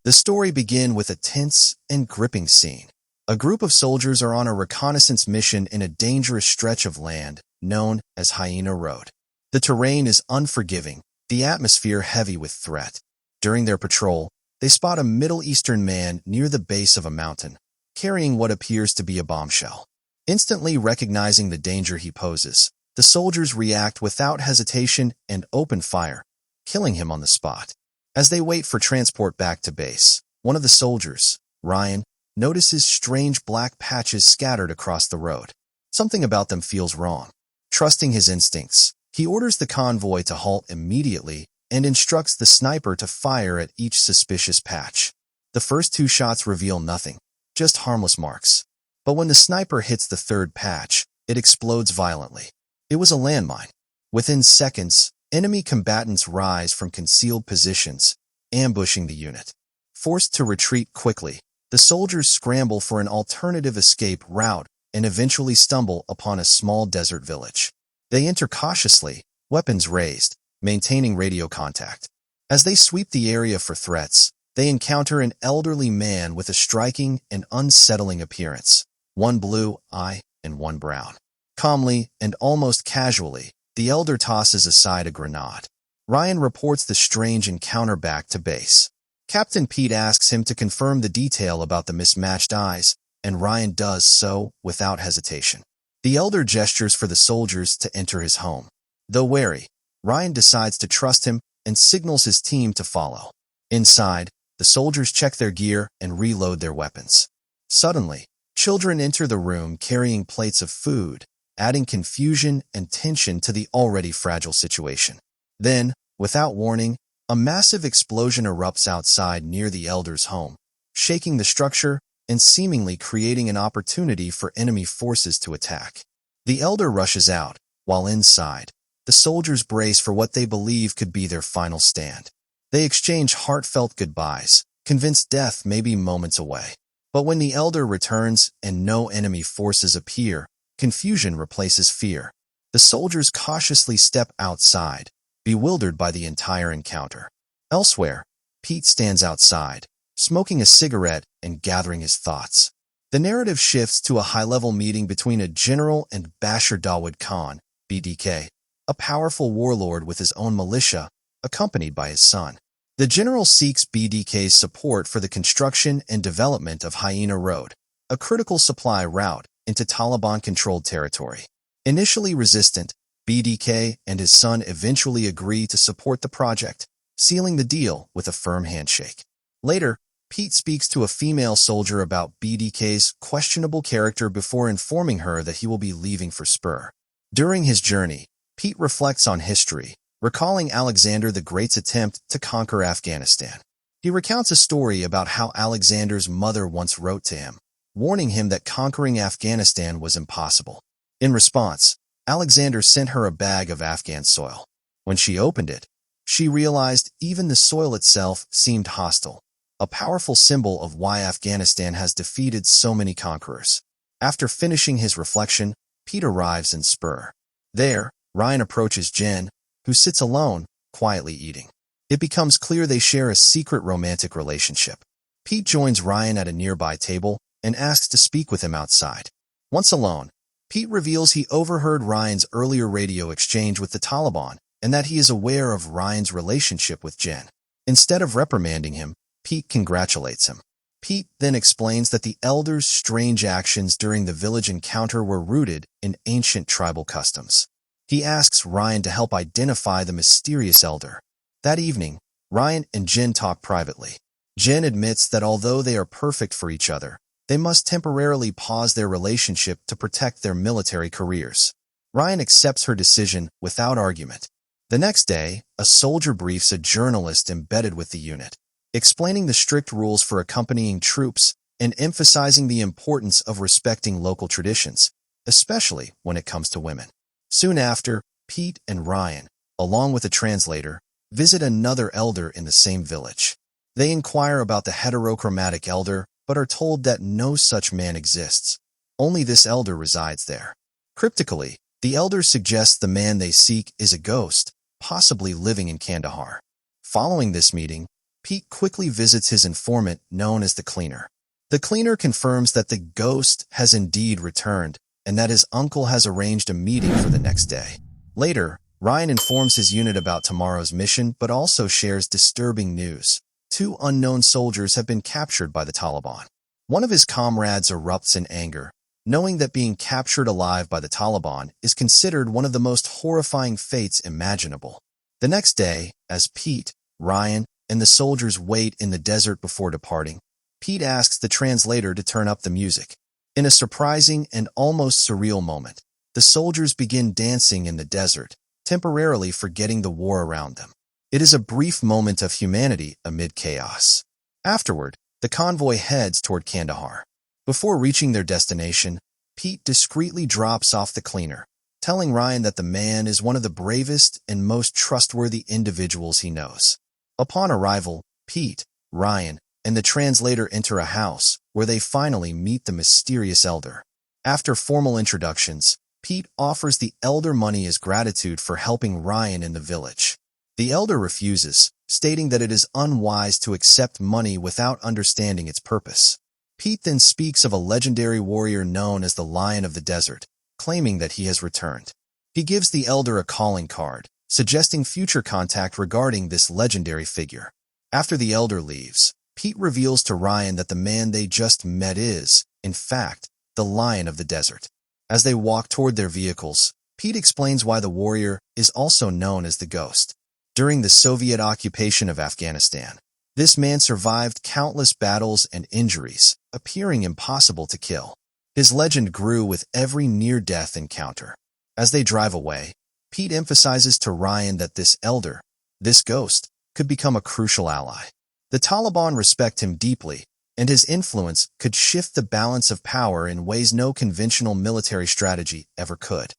The story begins with a tense and gripping scene. A group of soldiers are on a reconnaissance mission in a dangerous stretch of land known as Hyena Road. The terrain is unforgiving, the atmosphere heavy with threat. During their patrol, they spot a Middle Eastern man near the base of a mountain, carrying what appears to be a bombshell. Instantly recognizing the danger he poses, the soldiers react without hesitation and open fire, killing him on the spot. As they wait for transport back to base, one of the soldiers, Ryan, notices strange black patches scattered across the road. Something about them feels wrong. Trusting his instincts, he orders the convoy to halt immediately and instructs the sniper to fire at each suspicious patch. The first 2 shots reveal nothing, just harmless marks. But when the sniper hits the 3rd patch, it explodes violently. It was a landmine. Within seconds, enemy combatants rise from concealed positions, ambushing the unit. Forced to retreat quickly, the soldiers scramble for an alternative escape route and eventually stumble upon a small desert village. They enter cautiously, weapons raised, maintaining radio contact. As they sweep the area for threats, they encounter an elderly man with a striking and unsettling appearance, one blue eye and one brown. Calmly and almost casually, the elder tosses aside a grenade. Ryan reports the strange encounter back to base. Captain Pete asks him to confirm the detail about the mismatched eyes, and Ryan does so without hesitation. The elder gestures for the soldiers to enter his home. Though wary, Ryan decides to trust him and signals his team to follow. Inside, the soldiers check their gear and reload their weapons. Suddenly, children enter the room carrying plates of food, adding confusion and tension to the already fragile situation. Then, without warning, a massive explosion erupts outside near the elder's home, shaking the structure and seemingly creating an opportunity for enemy forces to attack. The elder rushes out, while inside, the soldiers brace for what they believe could be their final stand. They exchange heartfelt goodbyes, convinced death may be moments away. But when the elder returns and no enemy forces appear, confusion replaces fear. The soldiers cautiously step outside, bewildered by the entire encounter. Elsewhere, Pete stands outside, smoking a cigarette and gathering his thoughts. The narrative shifts to a high-level meeting between a general and Bashir Dawood Khan, BDK, a powerful warlord with his own militia, accompanied by his son. The general seeks BDK's support for the construction and development of Hyena Road, a critical supply route into Taliban-controlled territory. Initially resistant, BDK and his son eventually agree to support the project, sealing the deal with a firm handshake. Later, Pete speaks to a female soldier about BDK's questionable character before informing her that he will be leaving for Spur. During his journey, Pete reflects on history, recalling Alexander the Great's attempt to conquer Afghanistan. He recounts a story about how Alexander's mother once wrote to him, warning him that conquering Afghanistan was impossible. In response, Alexander sent her a bag of Afghan soil. When she opened it, she realized even the soil itself seemed hostile, a powerful symbol of why Afghanistan has defeated so many conquerors. After finishing his reflection, Pete arrives in Spur. There, Ryan approaches Jen, who sits alone, quietly eating. It becomes clear they share a secret romantic relationship. Pete joins Ryan at a nearby table and asks to speak with him outside. Once alone, Pete reveals he overheard Ryan's earlier radio exchange with the Taliban and that he is aware of Ryan's relationship with Jen. Instead of reprimanding him, Pete congratulates him. Pete then explains that the elder's strange actions during the village encounter were rooted in ancient tribal customs. He asks Ryan to help identify the mysterious elder. That evening, Ryan and Jen talk privately. Jen admits that although they are perfect for each other, they must temporarily pause their relationship to protect their military careers. Ryan accepts her decision without argument. The next day, a soldier briefs a journalist embedded with the unit, explaining the strict rules for accompanying troops and emphasizing the importance of respecting local traditions, especially when it comes to women. Soon after, Pete and Ryan, along with a translator, visit another elder in the same village. They inquire about the heterochromatic elder, but are told that no such man exists. Only this elder resides there. Cryptically, the elder suggests the man they seek is a ghost, possibly living in Kandahar. Following this meeting, Pete quickly visits his informant, known as the Cleaner. The Cleaner confirms that the ghost has indeed returned, and that his uncle has arranged a meeting for the next day. Later, Ryan informs his unit about tomorrow's mission, but also shares disturbing news. 2 unknown soldiers have been captured by the Taliban. One of his comrades erupts in anger, knowing that being captured alive by the Taliban is considered one of the most horrifying fates imaginable. The next day, as Pete, Ryan, and the soldiers wait in the desert before departing, Pete asks the translator to turn up the music. In a surprising and almost surreal moment, the soldiers begin dancing in the desert, temporarily forgetting the war around them. It is a brief moment of humanity amid chaos. Afterward, the convoy heads toward Kandahar. Before reaching their destination, Pete discreetly drops off the Cleaner, telling Ryan that the man is one of the bravest and most trustworthy individuals he knows. Upon arrival, Pete, Ryan, and the translator enter a house where they finally meet the mysterious elder. After formal introductions, Pete offers the elder money as gratitude for helping Ryan in the village. The elder refuses, stating that it is unwise to accept money without understanding its purpose. Pete then speaks of a legendary warrior known as the Lion of the Desert, claiming that he has returned. He gives the elder a calling card, suggesting future contact regarding this legendary figure. After the elder leaves, Pete reveals to Ryan that the man they just met is, in fact, the Lion of the Desert. As they walk toward their vehicles, Pete explains why the warrior is also known as the Ghost. During the Soviet occupation of Afghanistan, this man survived countless battles and injuries, appearing impossible to kill. His legend grew with every near-death encounter. As they drive away, Pete emphasizes to Ryan that this elder, this ghost, could become a crucial ally. The Taliban respect him deeply, and his influence could shift the balance of power in ways no conventional military strategy ever could.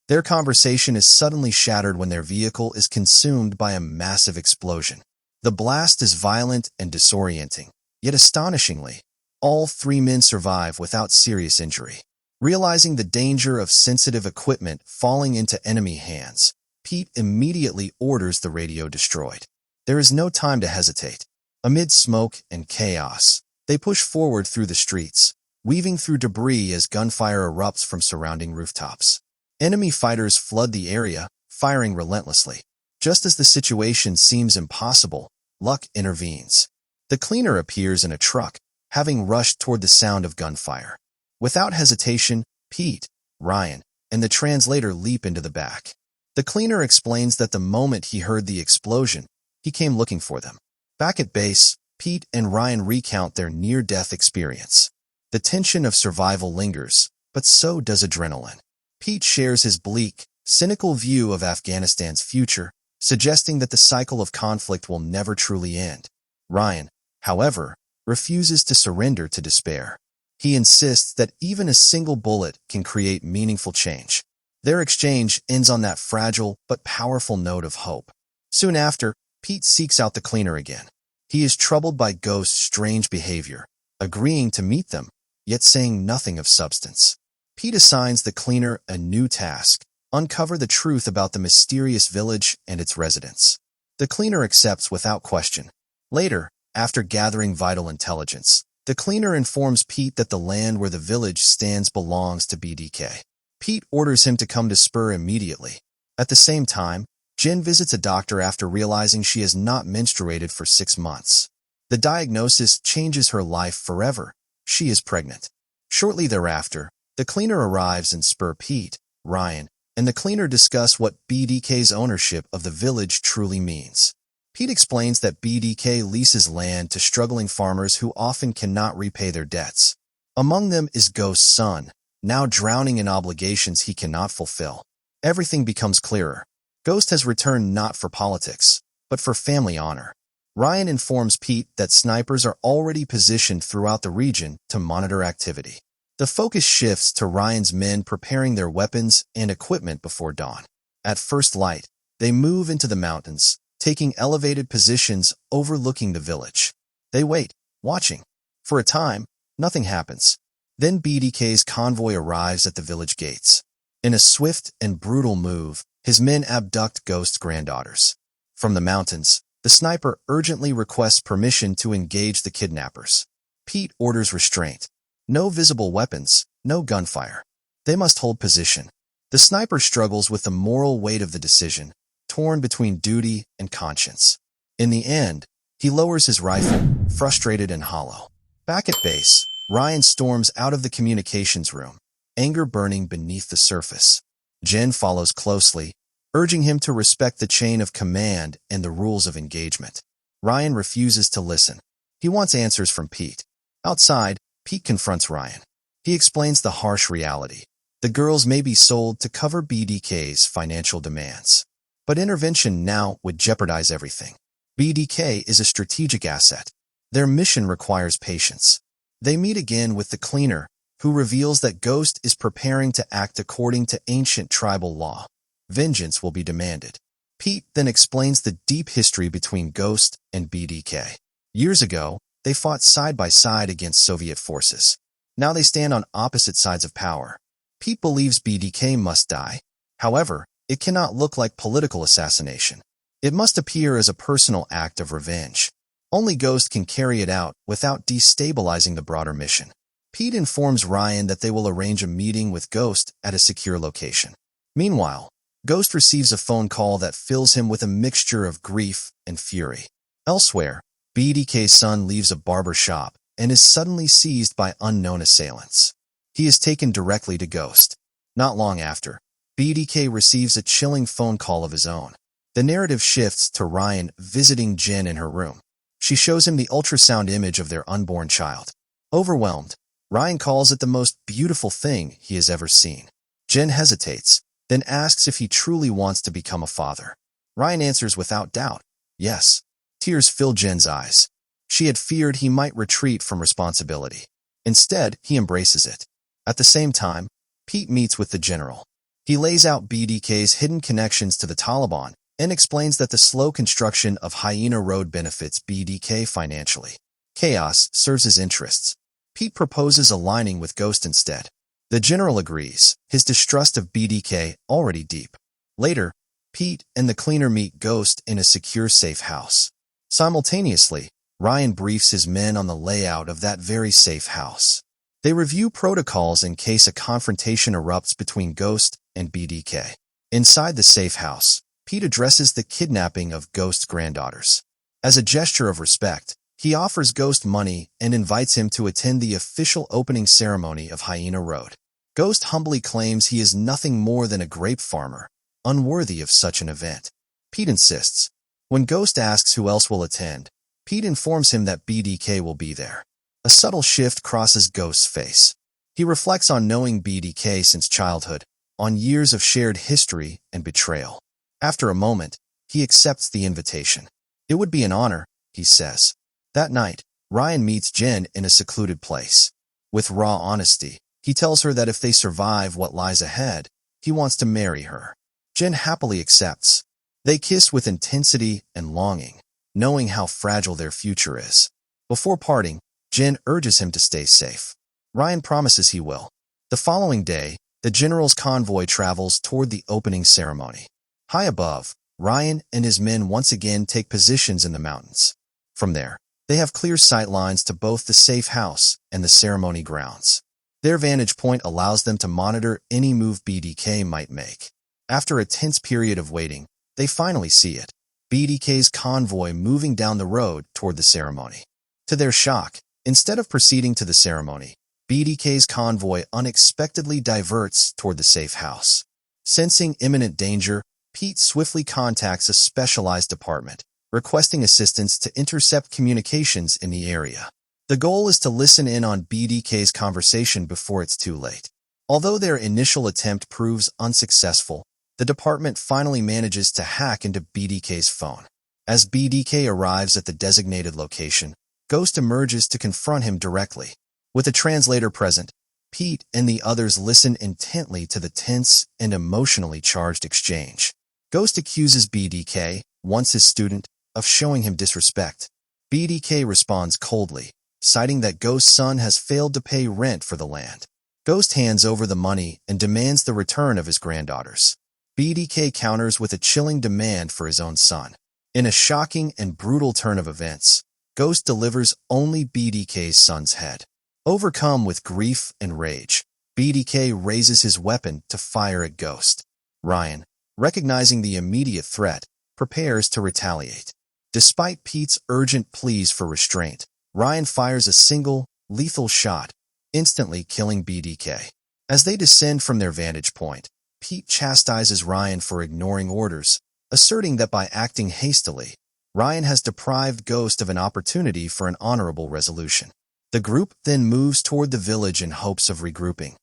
Their conversation is suddenly shattered when their vehicle is consumed by a massive explosion. The blast is violent and disorienting, yet astonishingly, all 3 men survive without serious injury. Realizing the danger of sensitive equipment falling into enemy hands, Pete immediately orders the radio destroyed. There is no time to hesitate. Amid smoke and chaos, they push forward through the streets, weaving through debris as gunfire erupts from surrounding rooftops. Enemy fighters flood the area, firing relentlessly. Just as the situation seems impossible, luck intervenes. The Cleaner appears in a truck, having rushed toward the sound of gunfire. Without hesitation, Pete, Ryan, and the translator leap into the back. The Cleaner explains that the moment he heard the explosion, he came looking for them. Back at base, Pete and Ryan recount their near-death experience. The tension of survival lingers, but so does adrenaline. Pete shares his bleak, cynical view of Afghanistan's future, suggesting that the cycle of conflict will never truly end. Ryan, however, refuses to surrender to despair. He insists that even a single bullet can create meaningful change. Their exchange ends on that fragile but powerful note of hope. Soon after, Pete seeks out the Cleaner again. He is troubled by Ghost's strange behavior, agreeing to meet them, yet saying nothing of substance. Pete assigns the Cleaner a new task: uncover the truth about the mysterious village and its residents. The Cleaner accepts without question. Later, after gathering vital intelligence, the Cleaner informs Pete that the land where the village stands belongs to BDK. Pete orders him to come to Spur immediately. At the same time, Jen visits a doctor after realizing she has not menstruated for 6 months. The diagnosis changes her life forever. She is pregnant. Shortly thereafter, the Cleaner arrives and Spur. Pete, Ryan, and the Cleaner discuss what BDK's ownership of the village truly means. Pete explains that BDK leases land to struggling farmers who often cannot repay their debts. Among them is Ghost's son, now drowning in obligations he cannot fulfill. Everything becomes clearer. Ghost has returned not for politics, but for family honor. Ryan informs Pete that snipers are already positioned throughout the region to monitor activity. The focus shifts to Ryan's men preparing their weapons and equipment before dawn. At first light, they move into the mountains, taking elevated positions overlooking the village. They wait, watching. For a time, nothing happens. Then BDK's convoy arrives at the village gates. In a swift and brutal move, his men abduct Ghost's granddaughters. From the mountains, The sniper urgently requests permission to engage the kidnappers. Pete orders restraint. No visible weapons, no gunfire. They must hold position. The sniper struggles with the moral weight of the decision, torn between duty and conscience. In the end, he lowers his rifle, frustrated and hollow. Back at base, Ryan storms out of the communications room, anger burning beneath the surface. Jen follows closely, urging him to respect the chain of command and the rules of engagement. Ryan refuses to listen. He wants answers from Pete. Outside, Pete confronts Ryan. He explains the harsh reality. The girls may be sold to cover BDK's financial demands. But intervention now would jeopardize everything. BDK is a strategic asset. Their mission requires patience. They meet again with the cleaner, who reveals that Ghost is preparing to act according to ancient tribal law. Vengeance will be demanded. Pete then explains the deep history between Ghost and BDK. Years ago, they fought side by side against Soviet forces. Now they stand on opposite sides of power. Pete believes BDK must die. However, it cannot look like political assassination. It must appear as a personal act of revenge. Only Ghost can carry it out without destabilizing the broader mission. Pete informs Ryan that they will arrange a meeting with Ghost at a secure location. Meanwhile, Ghost receives a phone call that fills him with a mixture of grief and fury. Elsewhere, BDK's son leaves a barber shop and is suddenly seized by unknown assailants. He is taken directly to Ghost. Not long after, BDK receives a chilling phone call of his own. The narrative shifts to Ryan visiting Jen in her room. She shows him the ultrasound image of their unborn child. Overwhelmed, Ryan calls it the most beautiful thing he has ever seen. Jen hesitates, then asks if he truly wants to become a father. Ryan answers without doubt, yes. Tears fill Jen's eyes. She had feared he might retreat from responsibility. Instead, he embraces it. At the same time, Pete meets with the general. He lays out BDK's hidden connections to the Taliban and explains that the slow construction of Hyena Road benefits BDK financially. Chaos serves his interests. Pete proposes aligning with Ghost instead. The general agrees, his distrust of BDK already deep. Later, Pete and the cleaner meet Ghost in a secure safe house. Simultaneously, Ryan briefs his men on the layout of that very safe house. They review protocols in case a confrontation erupts between Ghost and BDK. Inside the safe house, Pete addresses the kidnapping of Ghost's granddaughters. As a gesture of respect, he offers Ghost money and invites him to attend the official opening ceremony of Hyena Road. Ghost humbly claims he is nothing more than a grape farmer, unworthy of such an event. Pete insists. When Ghost asks who else will attend, Pete informs him that BDK will be there. A subtle shift crosses Ghost's face. He reflects on knowing BDK since childhood, on years of shared history and betrayal. After a moment, he accepts the invitation. It would be an honor, he says. That night, Ryan meets Jen in a secluded place. With raw honesty, he tells her that if they survive what lies ahead, he wants to marry her. Jen happily accepts. They kiss with intensity and longing, knowing how fragile their future is. Before parting, Jen urges him to stay safe. Ryan promises he will. The following day, the general's convoy travels toward the opening ceremony. High above, Ryan and his men once again take positions in the mountains. From there, they have clear sight lines to both the safe house and the ceremony grounds. Their vantage point allows them to monitor any move BDK might make. After a tense period of waiting, they finally see it. BDK's convoy moving down the road toward the ceremony. To their shock, instead of proceeding to the ceremony, BDK's convoy unexpectedly diverts toward the safe house. Sensing imminent danger, Pete swiftly contacts a specialized department, requesting assistance to intercept communications in the area. The goal is to listen in on BDK's conversation before it's too late. Although their initial attempt proves unsuccessful, the department finally manages to hack into BDK's phone. As BDK arrives at the designated location, Ghost emerges to confront him directly. With a translator present, Pete and the others listen intently to the tense and emotionally charged exchange. Ghost accuses BDK, once his student, of showing him disrespect. BDK responds coldly, citing that Ghost's son has failed to pay rent for the land. Ghost hands over the money and demands the return of his granddaughters. BDK counters with a chilling demand for his own son. In a shocking and brutal turn of events, Ghost delivers only BDK's son's head. Overcome with grief and rage, BDK raises his weapon to fire at Ghost. Ryan, recognizing the immediate threat, prepares to retaliate. Despite Pete's urgent pleas for restraint, Ryan fires a single, lethal shot, instantly killing BDK. As they descend from their vantage point, Pete chastises Ryan for ignoring orders, asserting that by acting hastily, Ryan has deprived Ghost of an opportunity for an honorable resolution. The group then moves toward the village in hopes of regrouping,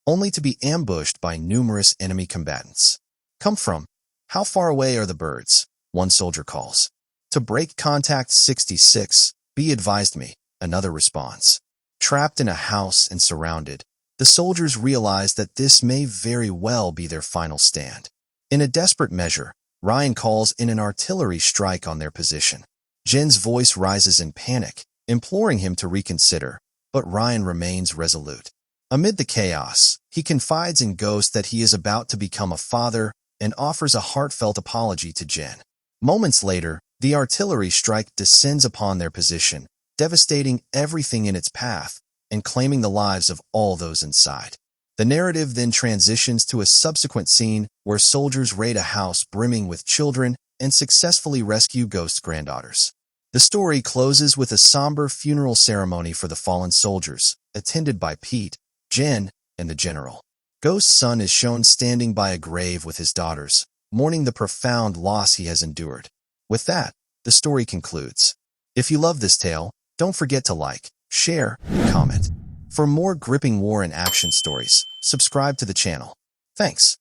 only to be ambushed by numerous enemy combatants. "Come from? How far away are the birds?" one soldier calls. "To break contact 66, be advised me," another responds. Trapped in a house and surrounded, the soldiers realize that this may very well be their final stand. In a desperate measure, Ryan calls in an artillery strike on their position. Jen's voice rises in panic, imploring him to reconsider, but Ryan remains resolute. Amid the chaos, he confides in Ghost that he is about to become a father and offers a heartfelt apology to Jen. Moments later, the artillery strike descends upon their position, devastating everything in its path and claiming the lives of all those inside. The narrative then transitions to a subsequent scene where soldiers raid a house brimming with children and successfully rescue Ghost's granddaughters. The story closes with a somber funeral ceremony for the fallen soldiers, attended by Pete, Jen, and the general. Ghost's son is shown standing by a grave with his daughters, mourning the profound loss he has endured. With that, the story concludes. If you love this tale, don't forget to like, share, and comment. For more gripping war and action stories, subscribe to the channel. Thanks.